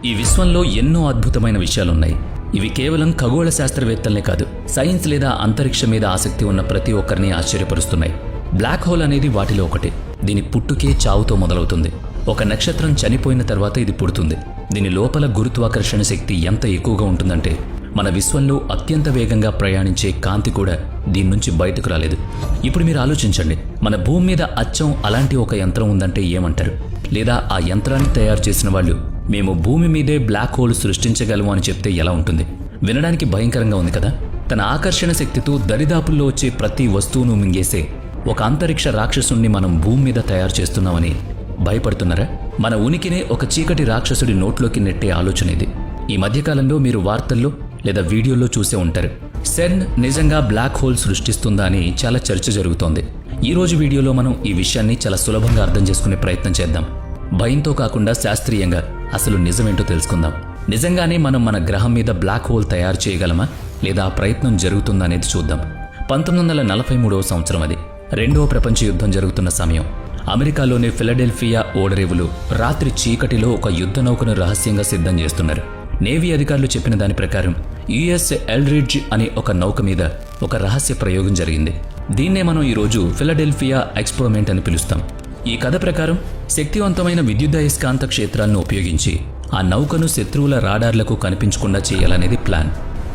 ఈ విశ్వంలో ఎన్నో అద్భుతమైన విషయాలున్నాయి. ఇవి కేవలం ఖగోళ శాస్త్రవేత్తలనే కాదు, సైన్స్ లేదా అంతరిక్షం మీద ఆసక్తి ఉన్న ప్రతి ఒక్కరిని ఆశ్చర్యపరుస్తున్నాయి. బ్లాక్ హోల్ అనేది వాటిలో ఒకటి. దీని పుట్టుకే చావుతో మొదలవుతుంది. ఒక నక్షత్రం చనిపోయిన తర్వాత ఇది పుడుతుంది. దీని లోపల గురుత్వాకర్షణ శక్తి ఎంత ఎక్కువగా ఉంటుందంటే మన విశ్వంలో అత్యంత వేగంగా ప్రయాణించే కాంతి కూడా దీని నుంచి బయటకు రాలేదు. ఇప్పుడు మీరు ఆలోచించండి, మన భూమి మీద అచ్చం అలాంటి ఒక యంత్రం ఉందంటే ఏమంటారు? లేదా ఆ యంత్రాన్ని తయారు చేసిన వాళ్ళు మేము భూమి మీదే బ్లాక్ హోల్ సృష్టించగలము అని చెప్తే ఎలా ఉంటుంది? వినడానికి భయంకరంగా ఉంది కదా. తన ఆకర్షణ శక్తితో దరిదాపుల్లో వచ్చే ప్రతి వస్తువును మింగేసే ఒక అంతరిక్ష రాక్షసుణ్ణి మనం భూమి మీద తయారు చేస్తున్నామని భయపడుతున్నారా? మన ఉనికినే ఒక చీకటి రాక్షసుడి నోట్లోకి నెట్టే ఆలోచన ఇది. ఈ మధ్యకాలంలో మీరు వార్తల్లో లేదా వీడియోల్లో చూసే ఉంటారు, సెర్న్ నిజంగా బ్లాక్ హోల్ సృష్టిస్తుందా అని చాలా చర్చ జరుగుతోంది. ఈ రోజు వీడియోలో మనం ఈ విషయాన్ని చాలా సులభంగా అర్థం చేసుకునే ప్రయత్నం చేద్దాం. భయంతో కాకుండా శాస్త్రీయంగా అసలు నిజమేంటో తెలుసుకుందాం. నిజంగానే మనం మన గ్రహం మీద బ్లాక్ హోల్ తయారు చేయగలమా లేదా ఆ ప్రయత్నం జరుగుతుందా అనేది చూద్దాం. 1943వ సంవత్సరం అది. రెండవ ప్రపంచ యుద్ధం జరుగుతున్న సమయం. అమెరికాలోని ఫిలడెల్ఫియా ఓడరేవులు రాత్రి చీకటిలో ఒక యుద్ధ నౌకను రహస్యంగా సిద్ధం చేస్తున్నారు. నేవీ అధికారులు చెప్పిన దాని ప్రకారం యుఎస్ ఎల్రిడ్జ్ అనే ఒక నౌక మీద ఒక రహస్య ప్రయోగం జరిగింది. దీన్నే మనం ఈరోజు ఫిలడెల్ఫియా ఎక్స్పెరిమెంట్ అని పిలుస్తాం. ఈ కథ ప్రకారం శక్తివంతమైన విద్యుదయస్కాంత క్షేత్రాలను ఉపయోగించి ఆ నౌకను శత్రువుల రాడార్లకు కనిపించకుండా చేయాలనేది ప్లాన్.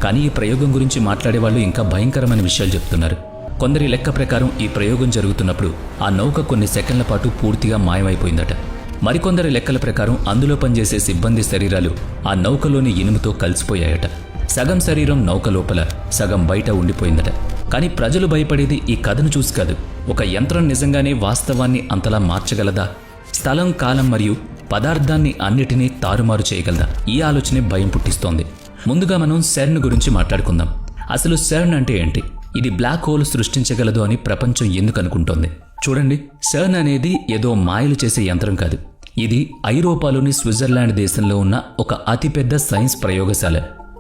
కానీ ఈ ప్రయోగం గురించి మాట్లాడేవాళ్ళు ఇంకా భయంకరమైన విషయాలు చెప్తున్నారు. కొందరి లెక్క ప్రకారం ఈ ప్రయోగం జరుగుతున్నప్పుడు ఆ నౌక కొన్ని సెకండ్ల పాటు పూర్తిగా మాయమైపోయిందట. మరికొందరి లెక్కల ప్రకారం అందులో పనిచేసే సిబ్బంది శరీరాలు ఆ నౌకలోని ఇనుముతో కలిసిపోయాయట. సగం శరీరం నౌక లోపల, సగం బయట ఉండిపోయిందట. కానీ ప్రజలు భయపడేది ఈ కథను చూసి కాదు. ఒక యంత్రం నిజంగానే వాస్తవాన్ని అంతలా మార్చగలదా? స్థలం, కాలం మరియు పదార్థాన్ని అన్నిటినీ తారుమారు చేయగలదా? ఈ ఆలోచనే భయం పుట్టిస్తోంది. ముందుగా మనం సెర్న్ గురించి మాట్లాడుకుందాం. అసలు సెర్న్ అంటే ఏంటి? ఇది బ్లాక్ హోల్ సృష్టించగలదు అని ప్రపంచం ఎందుకు అనుకుంటోంది? చూడండి, సెర్న్ అనేది ఏదో మాయలు చేసే యంత్రం కాదు. ఇది ఐరోపాలోని స్విట్జర్లాండ్ దేశంలో ఉన్న ఒక అతిపెద్ద సైన్స్ ప్రయోగశాల.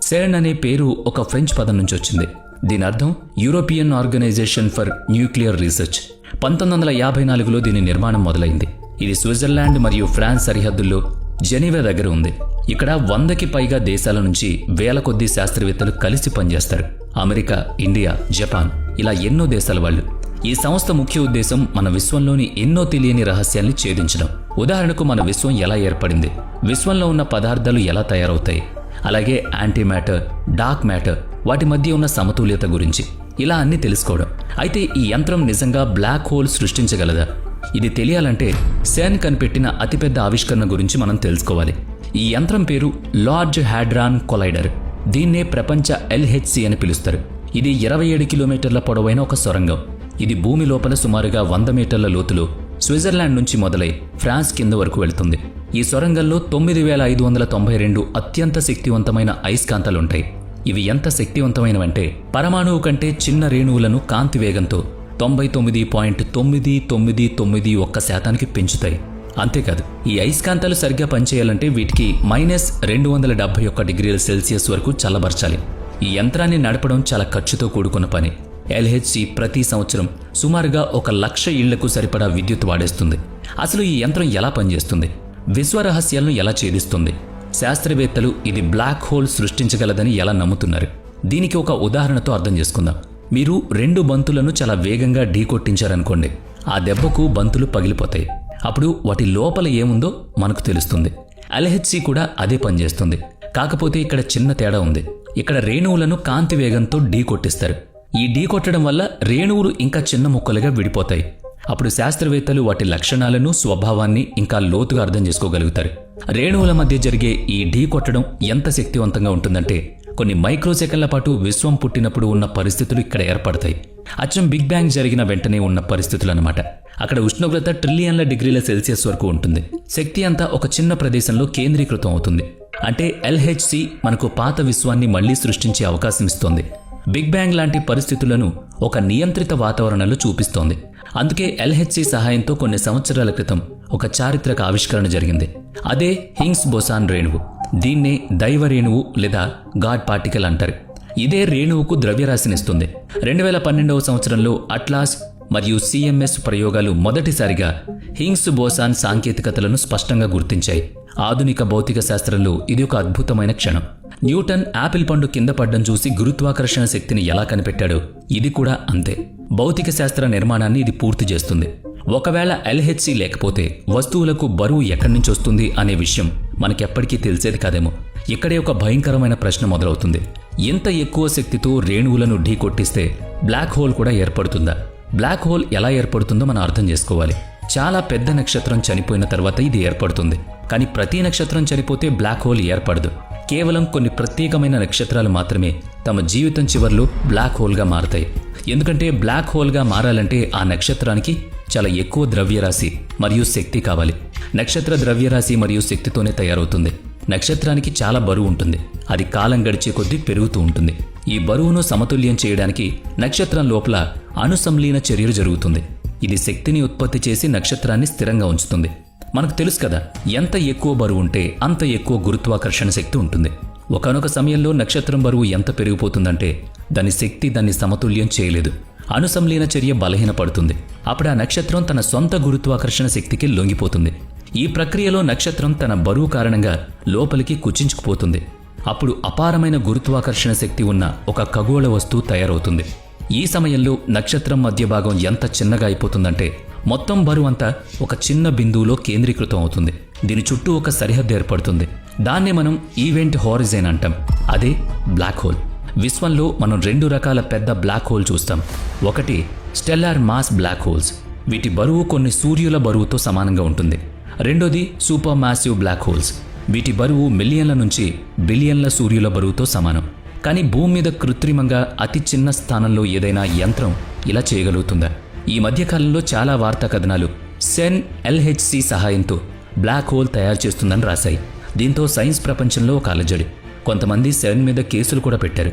సెర్న్ అనే పేరు ఒక ఫ్రెంచ్ పదం నుంచి వచ్చింది. దీని అర్థం European organization for nuclear research. 1954లో దీని నిర్మాణం మొదలైంది. ఇది స్విట్జర్లాండ్ మరియు ఫ్రాన్స్ సరిహద్దుల్లో జెనీవా దగ్గర ఉంది. ఇక్కడ 100కి పైగా దేశాల నుంచి వేల కొద్ది శాస్త్రవేత్తలు కలిసి పనిచేస్తారు. అమెరికా, ఇండియా, జపాన్ ఇలా ఎన్నో దేశాల వాళ్ళు. ఈ సంస్థ ముఖ్య ఉద్దేశం మన విశ్వంలోని ఎన్నో తెలియని రహస్యాల్ని ఛేదించడం. ఉదాహరణకు మన విశ్వం ఎలా ఏర్పడింది, విశ్వంలో ఉన్న పదార్థాలు ఎలా తయారవుతాయి, అలాగే యాంటీ మ్యాటర్, డార్క్ మ్యాటర్ వాటి మధ్య ఉన్న సమతుల్యత గురించి ఇలా అన్నీ తెలుసుకోవడం. అయితే ఈ యంత్రం నిజంగా బ్లాక్ హోల్ సృష్టించగలదా? ఇది తెలియాలంటే సెర్న్ కనిపెట్టిన అతిపెద్ద ఆవిష్కరణ గురించి మనం తెలుసుకోవాలి. ఈ యంత్రం పేరు లార్జ్ హ్యాడ్రాన్ కొలైడర్. దీన్నే ప్రపంచ LHC అని పిలుస్తారు. ఇది 27 కిలోమీటర్ల పొడవైన ఒక సొరంగం. ఇది భూమి లోపల సుమారుగా 100 మీటర్ల లోతులో స్విట్జర్లాండ్ నుంచి మొదలై ఫ్రాన్స్ కింద వరకు వెళుతుంది. ఈ సొరంగంలో 9592 అత్యంత శక్తివంతమైన అయస్కాంతాలుంటాయి. ఇవి ఎంత శక్తివంతమైనవంటే పరమాణువు కంటే చిన్న రేణువులను కాంతి వేగంతో 99.9991% పెంచుతాయి. అంతేకాదు, ఈ అయస్కాంతాలు సరిగ్గా పనిచేయాలంటే వీటికి -271 డిగ్రీల సెల్సియస్ వరకు చల్లబరచాలి. ఈ యంత్రాన్ని నడపడం చాలా ఖర్చుతో కూడుకున్న పని. LHC ప్రతి సంవత్సరం సుమారుగా 1,00,000 ఇళ్లకు సరిపడా విద్యుత్ వాడేస్తుంది. అసలు ఈ యంత్రం ఎలా పనిచేస్తుంది? విశ్వ రహస్యాలను ఎలా ఛేదిస్తుంది? శాస్త్రవేత్తలు ఇది బ్లాక్ హోల్ సృష్టించగలదని ఎలా నమ్ముతున్నారు? దీనికి ఒక ఉదాహరణతో అర్థం చేసుకుందాం. మీరు 2 బంతులను చాలా వేగంగా ఢీకొట్టించారనుకోండి. ఆ దెబ్బకు బంతులు పగిలిపోతాయి. అప్పుడు వాటి లోపల ఏముందో మనకు తెలుస్తుంది. LHC కూడా అదే పనిచేస్తుంది. కాకపోతే ఇక్కడ చిన్న తేడా ఉంది. ఇక్కడ రేణువులను కాంతి వేగంతో ఢీకొట్టిస్తారు. ఈ ఢీకొట్టడం వల్ల రేణువులు ఇంకా చిన్న ముక్కలుగా విడిపోతాయి. అప్పుడు శాస్త్రవేత్తలు వాటి లక్షణాలను, స్వభావాన్ని ఇంకా లోతుగా అర్థం చేసుకోగలుగుతారు. రేణువుల మధ్య జరిగే ఈ ఢీకొట్టడం ఎంత శక్తివంతంగా ఉంటుందంటే కొన్ని మైక్రోసెకండ్ల పాటు విశ్వం పుట్టినప్పుడు ఉన్న పరిస్థితులు ఇక్కడ ఏర్పడతాయి. అచ్చం బిగ్ బ్యాంగ్ జరిగిన వెంటనే ఉన్న పరిస్థితులు అన్నమాట. అక్కడ ఉష్ణోగ్రత ట్రిలియన్ల డిగ్రీల సెల్సియస్ వరకు ఉంటుంది. శక్తి అంతా ఒక చిన్న ప్రదేశంలో కేంద్రీకృతం అవుతుంది. అంటే LHC మనకు పాత విశ్వాన్ని మళ్లీ సృష్టించే అవకాశం ఇస్తోంది. బిగ్ బ్యాంగ్ లాంటి పరిస్థితులను ఒక నియంత్రిత వాతావరణంలో చూపిస్తోంది. అందుకే LHC సహాయంతో కొన్ని సంవత్సరాల క్రితం ఒక చారిత్రక ఆవిష్కరణ జరిగింది. అదే హిగ్స్ బోసాన్ రేణువు. దీన్నే దైవ రేణువు లేదా గాడ్ పార్టికల్ అంటారు. ఇదే రేణువుకు ద్రవ్యరాశినిస్తుంది. 2012వ సంవత్సరంలో అట్లాస్ మరియు CMS ప్రయోగాలు మొదటిసారిగా హిగ్స్ బోసాన్ సాంకేతికతలను స్పష్టంగా గుర్తించాయి. ఆధునిక భౌతిక శాస్త్రంలో ఇది ఒక అద్భుతమైన క్షణం. న్యూటన్ యాపిల్ పండు కింద పడ్డం చూసి గురుత్వాకర్షణ శక్తిని ఎలా కనిపెట్టాడో ఇది కూడా అంతే. భౌతిక శాస్త్ర నిర్మాణాన్ని ఇది పూర్తి చేస్తుంది. ఒకవేళ ఎల్హెచ్సి లేకపోతే వస్తువులకు బరువు ఎక్కడి నుంచి వస్తుంది అనే విషయం మనకెప్పటికీ తెలిసేది కాదేమో. ఇక్కడే ఒక భయంకరమైన ప్రశ్న మొదలవుతుంది. ఎంత ఎక్కువ శక్తితో రేణువులను ఢీకొట్టిస్తే బ్లాక్ హోల్ కూడా ఏర్పడుతుందా? బ్లాక్ హోల్ ఎలా ఏర్పడుతుందో మనం అర్థం చేసుకోవాలి. చాలా పెద్ద నక్షత్రం చనిపోయిన తర్వాత ఇది ఏర్పడుతుంది. కానీ ప్రతి నక్షత్రం చనిపోతే బ్లాక్ హోల్ ఏర్పడదు. కేవలం కొన్ని ప్రత్యేకమైన నక్షత్రాలు మాత్రమే తమ జీవితం చివర్లో బ్లాక్ హోల్గా మారతాయి. ఎందుకంటే బ్లాక్ హోల్గా మారాలంటే ఆ నక్షత్రానికి చాలా ఎక్కువ ద్రవ్యరాశి మరియు శక్తి కావాలి. నక్షత్ర ద్రవ్యరాశి మరియు శక్తితోనే తయారవుతుంది. నక్షత్రానికి చాలా బరువు ఉంటుంది. అది కాలం గడిచే కొద్దీ పెరుగుతూ ఉంటుంది. ఈ బరువును సమతుల్యం చేయడానికి నక్షత్రం లోపల అణుసంలీన చర్యలు జరుగుతుంది. ఇది శక్తిని ఉత్పత్తి చేసి నక్షత్రాన్ని స్థిరంగా ఉంచుతుంది. మనకు తెలుసు కదా, ఎంత ఎక్కువ బరువు ఉంటే అంత ఎక్కువ గురుత్వాకర్షణ శక్తి ఉంటుంది. ఒకానొక సమయంలో నక్షత్రం బరువు ఎంత పెరిగిపోతుందంటే దాని శక్తి దాన్ని సమతుల్యం చేయలేదు. అణుసంలీన చర్య బలహీనపడుతుంది. అప్పుడు ఆ నక్షత్రం తన సొంత గురుత్వాకర్షణ శక్తికి లొంగిపోతుంది. ఈ ప్రక్రియలో నక్షత్రం తన బరువు కారణంగా లోపలికి కుచించుకుపోతుంది. అప్పుడు అపారమైన గురుత్వాకర్షణ శక్తి ఉన్న ఒక ఖగోళ వస్తువు తయారవుతుంది. ఈ సమయంలో నక్షత్రం మధ్య భాగం ఎంత చిన్నగా అయిపోతుందంటే మొత్తం బరువు అంతా ఒక చిన్న బిందువులో కేంద్రీకృతం అవుతుంది. దీని చుట్టూ ఒక సరిహద్దు ఏర్పడుతుంది. దాన్నే మనం ఈవెంట్ హారిజన్ అంటాం. అదే బ్లాక్ హోల్. విశ్వంలో మనం 2 రకాల పెద్ద బ్లాక్ హోల్ చూస్తాం. ఒకటి స్టెల్లార్ మాస్ బ్లాక్ హోల్స్. వీటి బరువు కొన్ని సూర్యుల బరువుతో సమానంగా ఉంటుంది. రెండోది సూపర్ మాసివ్ బ్లాక్ హోల్స్. వీటి బరువు మిలియన్ల నుంచి బిలియన్ల సూర్యుల బరువుతో సమానం. కానీ భూమి మీద కృత్రిమంగా అతి చిన్న స్థానంలో ఏదైనా యంత్రం ఇలా చేయగలుగుతుందా? ఈ మధ్యకాలంలో చాలా వార్తా కథనాలు సెన్ ఎల్హెచ్సి సహాయంతో బ్లాక్ హోల్ తయారు చేస్తుందని రాశాయి. దీంతో సైన్స్ ప్రపంచంలో ఒక అలజడి. కొంతమంది సెన్ మీద కేసులు కూడా పెట్టారు.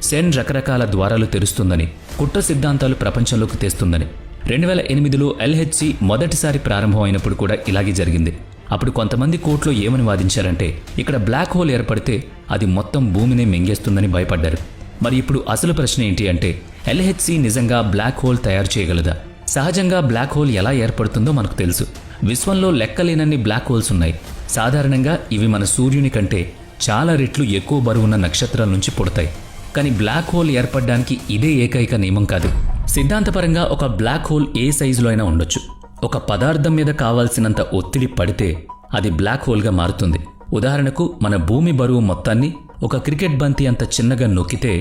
సెన్ రకరకాల ద్వారాలు తెరుస్తుందని, కుట్ర సిద్ధాంతాలు ప్రపంచంలోకి తెస్తుందని. 2008లో ఎల్హెచ్సి మొదటిసారి ప్రారంభం అయినప్పుడు కూడా ఇలాగే జరిగింది. అప్పుడు కొంతమంది కోర్టులో ఏమని వాదించారంటే ఇక్కడ బ్లాక్ హోల్ ఏర్పడితే అది మొత్తం భూమిని మింగేస్తుందని భయపడ్డారు. మరి ఇప్పుడు అసలు ప్రశ్న ఏంటి అంటే ఎల్హెచ్సి నిజంగా బ్లాక్ హోల్ తయారు చేయగలదా? సహజంగా బ్లాక్ హోల్ ఎలా ఏర్పడుతుందో మనకు తెలుసు. విశ్వంలో లెక్కలేనన్ని బ్లాక్ హోల్స్ ఉన్నాయి. సాధారణంగా ఇవి మన సూర్యుని కంటే చాలా రెట్లు ఎక్కువ బరువున్న నక్షత్రాల నుంచి పుడతాయి. కానీ బ్లాక్ హోల్ ఏర్పడడానికి ఇదే ఏకైక నియమం కాదు. సిద్ధాంతపరంగా ఒక బ్లాక్ హోల్ ఏ సైజులో అయినా ఉండొచ్చు. ఒక పదార్థం మీద కావాల్సినంత ఒత్తిడి పడితే అది బ్లాక్ హోల్గా మారుతుంది. ఉదాహరణకు మన భూమి బరువు మొత్తాన్ని ఒక క్రికెట్ బంతి అంత చిన్నగా నొక్కితే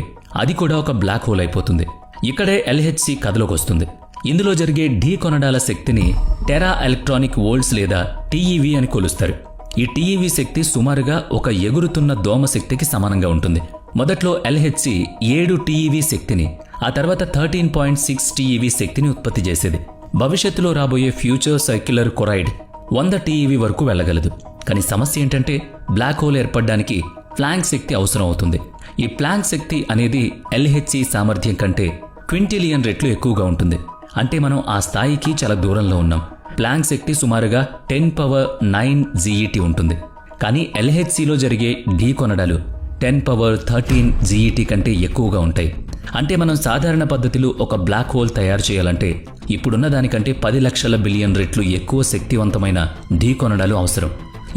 అది కూడా ఒక బ్లాక్ హోల్ అయిపోతుంది. ఇక్కడే ఎల్హెచ్సి కథలోకి వస్తుంది. ఇందులో జరిగే ఢీ కొనడాల శక్తిని టెరా ఎలక్ట్రానిక్ వోల్ట్స్ లేదా టీఈవీ అని కొలుస్తారు. ఈ టీఈవీ శక్తి సుమారుగా ఒక ఎగురుతున్న దోమ శక్తికి సమానంగా ఉంటుంది. మొదట్లో ఎల్హెచ్సి 7 టీఈవీ శక్తిని, ఆ తర్వాత 13.6 టీఈవీ శక్తిని ఉత్పత్తి చేసేది. భవిష్యత్తులో రాబోయే ఫ్యూచర్ సర్క్యులర్ కొరాయిడ్ 100 టీఈవీ వరకు వెళ్ళగలదు. కానీ సమస్య ఏంటంటే బ్లాక్ హోల్ ఏర్పడడానికి ప్లాంక్ శక్తి అవసరం అవుతుంది. ఈ ప్లాంక్ శక్తి అనేది ఎల్హెచ్సి సామర్థ్యం కంటే క్వింటిలియన్ రెట్లు ఎక్కువగా ఉంటుంది. అంటే మనం ఆ స్థాయికి చాలా దూరంలో ఉన్నాం. ప్లాంక్ శక్తి సుమారుగా 10⁻9 GeT ఉంటుంది. కానీ ఎల్హెచ్సిలో జరిగే ఢీ కొనడాలు 10⁻13 GeT కంటే ఎక్కువగా ఉంటాయి. అంటే మనం సాధారణ పద్ధతిలో ఒక బ్లాక్ హోల్ తయారు చేయాలంటే ఇప్పుడున్న దానికంటే 10 లక్షల బిలియన్ రెట్లు ఎక్కువ శక్తివంతమైన ఢీ కొనడాలు అవసరం.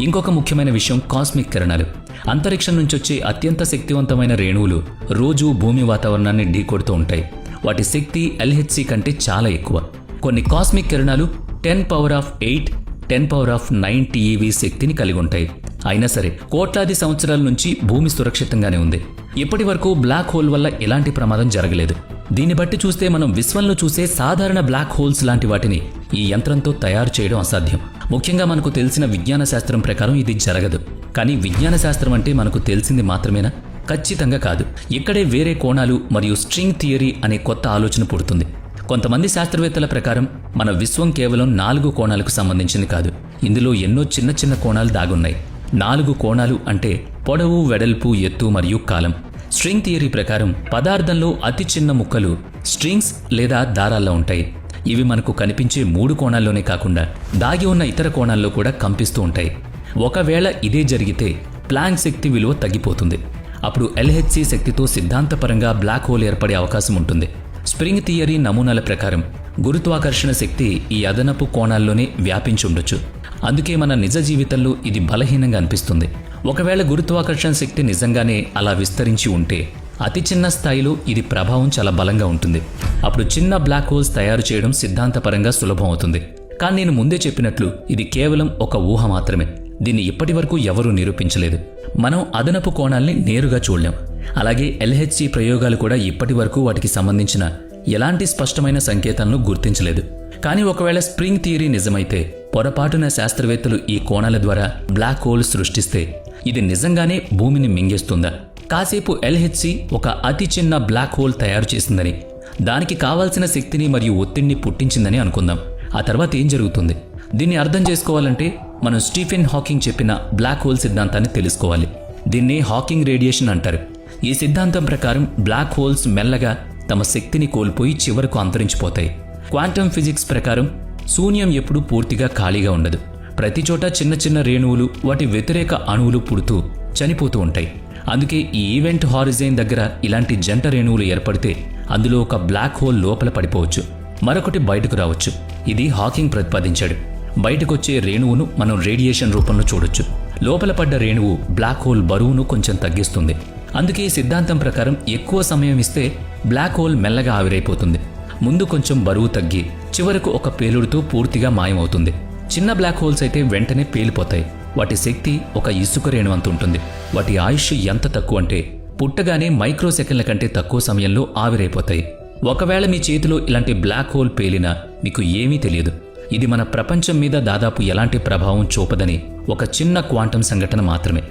ఇంకొక ముఖ్యమైన విషయం కాస్మిక్ కిరణాలు. అంతరిక్షం నుంచి వచ్చే అత్యంత శక్తివంతమైన రేణువులు రోజూ భూమి వాతావరణాన్ని ఢీకొడుతూ ఉంటాయి. వాటి శక్తి ఎల్హెచ్సి కంటే చాలా ఎక్కువ. కొన్ని కాస్మిక్ కిరణాలు 10⁸, 10⁹ టీఈవీ శక్తిని కలిగి ఉంటాయి. అయినా సరే కోట్లాది సంవత్సరాల నుంచి భూమి సురక్షితంగానే ఉంది. ఇప్పటి వరకు బ్లాక్ హోల్ వల్ల ఎలాంటి ప్రమాదం జరగలేదు. దీన్ని బట్టి చూస్తే మనం విశ్వంలో చూసే సాధారణ బ్లాక్ హోల్స్ లాంటి వాటిని ఈ యంత్రంతో తయారు చేయడం అసాధ్యం. ముఖ్యంగా మనకు తెలిసిన విజ్ఞాన శాస్త్రం ప్రకారం ఇది జరగదు. కానీ విజ్ఞాన శాస్త్రం అంటే మనకు తెలిసింది మాత్రమేనా? ఖచ్చితంగా కాదు. ఇక్కడే వేరే కోణాలు మరియు స్ట్రింగ్ థియరీ అనే కొత్త ఆలోచన పుడుతుంది. కొంతమంది శాస్త్రవేత్తల ప్రకారం మన విశ్వం కేవలం 4 కోణాలకు సంబంధించింది కాదు. ఇందులో ఎన్నో చిన్న చిన్న కోణాలు దాగున్నాయి. 4 కోణాలు అంటే పొడవు, వెడల్పు, ఎత్తు మరియు కాలం. స్ట్రింగ్ థియరీ ప్రకారం పదార్థంలో అతి చిన్న ముక్కలు స్ట్రింగ్స్ లేదా దారాల్లో ఉంటాయి. ఇవి మనకు కనిపించే 3 కోణాల్లోనే కాకుండా దాగి ఉన్న ఇతర కోణాల్లో కూడా కంపిస్తూ ఉంటాయి. ఒకవేళ ఇదే జరిగితే ప్లాంక్ శక్తి విలువ తగ్గిపోతుంది. అప్పుడు ఎల్హెచ్సి శక్తితో సిద్ధాంతపరంగా బ్లాక్ హోల్ ఏర్పడే అవకాశం ఉంటుంది. స్ప్రింగ్ థియరీ నమూనాల ప్రకారం గురుత్వాకర్షణ శక్తి ఈ అదనపు కోణాల్లోనే వ్యాపించి ఉండొచ్చు. అందుకే మన నిజ జీవితంలో ఇది బలహీనంగా అనిపిస్తుంది. ఒకవేళ గురుత్వాకర్షణ శక్తి నిజంగానే అలా విస్తరించి ఉంటే అతి చిన్న స్థాయిలో ఇది ప్రభావం చాలా బలంగా ఉంటుంది. అప్పుడు చిన్న బ్లాక్ హోల్స్ తయారు చేయడం సిద్ధాంతపరంగా సులభం అవుతుంది. కానీ నేను ముందే చెప్పినట్లు ఇది కేవలం ఒక ఊహ మాత్రమే. దీన్ని ఇప్పటి వరకు ఎవరూ నిరూపించలేదు. మనం అదనపు కోణాల్ని నేరుగా చూడలేం. అలాగే LHC ప్రయోగాలు కూడా ఇప్పటి వరకు వాటికి సంబంధించిన ఎలాంటి స్పష్టమైన సంకేతాలను గుర్తించలేదు. కానీ ఒకవేళ స్ప్రింగ్ థియరీ నిజమైతే, పొరపాటున శాస్త్రవేత్తలు ఈ కోణాల ద్వారా బ్లాక్ హోల్ సృష్టిస్తే ఇది నిజంగానే భూమిని మింగేస్తుందా? కాసేపు LHC ఒక అతి చిన్న బ్లాక్ హోల్ తయారు చేసిందని, దానికి కావాల్సిన శక్తిని మరియు ఒత్తిడిని పుట్టించిందని అనుకుందాం. ఆ తర్వాత ఏం జరుగుతుంది? దీన్ని అర్థం చేసుకోవాలంటే మనం స్టీఫెన్ హాకింగ్ చెప్పిన బ్లాక్ హోల్ సిద్ధాంతాన్ని తెలుసుకోవాలి. దీన్ని హాకింగ్ రేడియేషన్ అంటారు. ఈ సిద్ధాంతం ప్రకారం బ్లాక్ హోల్స్ మెల్లగా తమ శక్తిని కోల్పోయి చివరకు అంతరించిపోతాయి. క్వాంటమ్ ఫిజిక్స్ ప్రకారం శూన్యం ఎప్పుడూ పూర్తిగా ఖాళీగా ఉండదు. ప్రతి చోట చిన్న చిన్న రేణువులు, వాటి వ్యతిరేక అణువులు పుడుతూ చనిపోతూ ఉంటాయి. అందుకే ఈ ఈవెంట్ హారిజైన్ దగ్గర ఇలాంటి జంట రేణువులు ఏర్పడితే అందులో ఒక బ్లాక్ హోల్ లోపల పడిపోవచ్చు, మరొకటి బయటకు రావచ్చు. ఇది హాకింగ్ ప్రతిపాదించాడు. బయటకొచ్చే రేణువును మనం రేడియేషన్ రూపంలో చూడొచ్చు. లోపల పడ్డ రేణువు బ్లాక్ హోల్ బరువును కొంచెం తగ్గిస్తుంది. అందుకే ఈ సిద్ధాంతం ప్రకారం ఎక్కువ సమయం ఇస్తే బ్లాక్ హోల్ మెల్లగా ఆవిరైపోతుంది. ముందు కొంచెం బరువు తగ్గి చివరకు ఒక పేలుడుతో పూర్తిగా మాయమవుతుంది. చిన్న బ్లాక్ హోల్స్ అయితే వెంటనే పేలిపోతాయి. వాటి శక్తి ఒక ఇసుక రేణు అంత ఉంటుంది. వాటి ఆయుష్ ఎంత తక్కువ అంటే పుట్టగానే మైక్రో సెకండ్ల కంటే తక్కువ సమయంలో ఆవిరైపోతాయి. ఒకవేళ మీ చేతిలో ఇలాంటి బ్లాక్ హోల్ పేలినా మీకు ఏమీ తెలియదు. ఇది మన ప్రపంచం మీద దాదాపు ఎలాంటి ప్రభావం చూపదని ఒక చిన్న క్వాంటం సంఘటన మాత్రమే.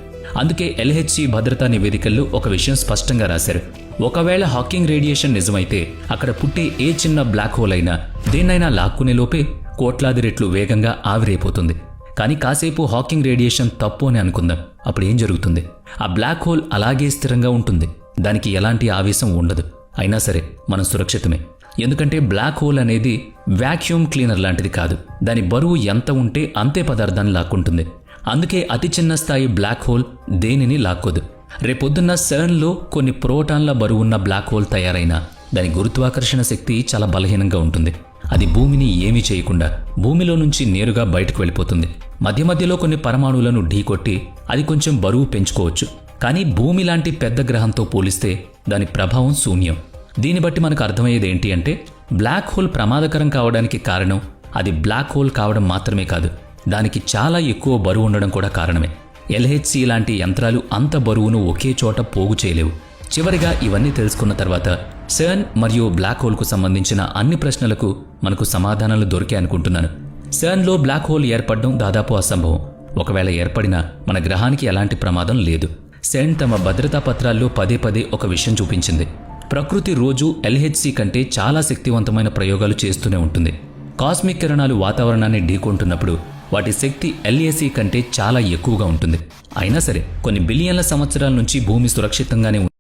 అందుకే LHC భద్రతా నివేదికల్లో ఒక విషయం స్పష్టంగా రాశారు. ఒకవేళ హాకింగ్ రేడియేషన్ నిజమైతే అక్కడ పుట్టే ఏ చిన్న బ్లాక్ హోల్ అయినా దేన్నైనా లాక్కునే లోపే కోట్లాది రెట్లు వేగంగా ఆవిరైపోతుంది. కానీ కాసేపు హాకింగ్ రేడియేషన్ తప్పు అని అనుకుందాం. అప్పుడు ఏం జరుగుతుంది? ఆ బ్లాక్ హోల్ అలాగే స్థిరంగా ఉంటుంది. దానికి ఎలాంటి ఆవేశం ఉండదు. అయినా సరే మనం సురక్షితమే. ఎందుకంటే బ్లాక్ హోల్ అనేది వ్యాక్యూమ్ క్లీనర్ లాంటిది కాదు. దాని బరువు ఎంత ఉంటే అంతే పదార్థాన్ని లాక్కుంటుంది. అందుకే అతి చిన్న స్థాయి బ్లాక్ హోల్ దేనిని లాక్కోదు. రేపొద్దున్న CERNలో కొన్ని ప్రోటాన్ల బరువున్న బ్లాక్ హోల్ తయారైనా దాని గురుత్వాకర్షణ శక్తి చాలా బలహీనంగా ఉంటుంది. అది భూమిని ఏమీ చేయకుండా భూమిలో నుంచి నేరుగా బయటకు వెళ్ళిపోతుంది. మధ్య మధ్యలో కొన్ని పరమాణువులను ఢీకొట్టి అది కొంచెం బరువు పెంచుకోవచ్చు. కానీ భూమి లాంటి పెద్ద గ్రహంతో పోలిస్తే దాని ప్రభావం శూన్యం. దీన్ని బట్టి మనకు అర్థమయ్యేది ఏంటి అంటే, బ్లాక్ హోల్ ప్రమాదకరం కావడానికి కారణం అది బ్లాక్ హోల్ కావడం మాత్రమే కాదు, దానికి చాలా ఎక్కువ బరువు ఉండడం కూడా కారణమే. LHC లాంటి యంత్రాలు అంత బరువును ఒకే చోట పోగు చేయలేవు. చివరిగా ఇవన్నీ తెలుసుకున్న తర్వాత CERN మరియు బ్లాక్ హోల్కు సంబంధించిన అన్ని ప్రశ్నలకు మనకు సమాధానాలు దొరికాయి అనుకుంటున్నాను. CERNలో బ్లాక్ హోల్ ఏర్పడడం దాదాపు అసంభవం. ఒకవేళ ఏర్పడినా మన గ్రహానికి ఎలాంటి ప్రమాదం లేదు. CERN తమ భద్రతా పత్రాల్లో పదే పదే ఒక విషయం చూపించింది. ప్రకృతి రోజు LHC కంటే చాలా శక్తివంతమైన ప్రయోగాలు చేస్తూనే ఉంటుంది. కాస్మిక్ కిరణాలు వాతావరణాన్ని ఢీకొంటున్నప్పుడు వాటి శక్తి LHC కంటే చాలా ఎక్కువగా ఉంటుంది. అయినా సరే కొన్ని బిలియన్ల సంవత్సరాల నుంచి భూమి సురక్షితంగానే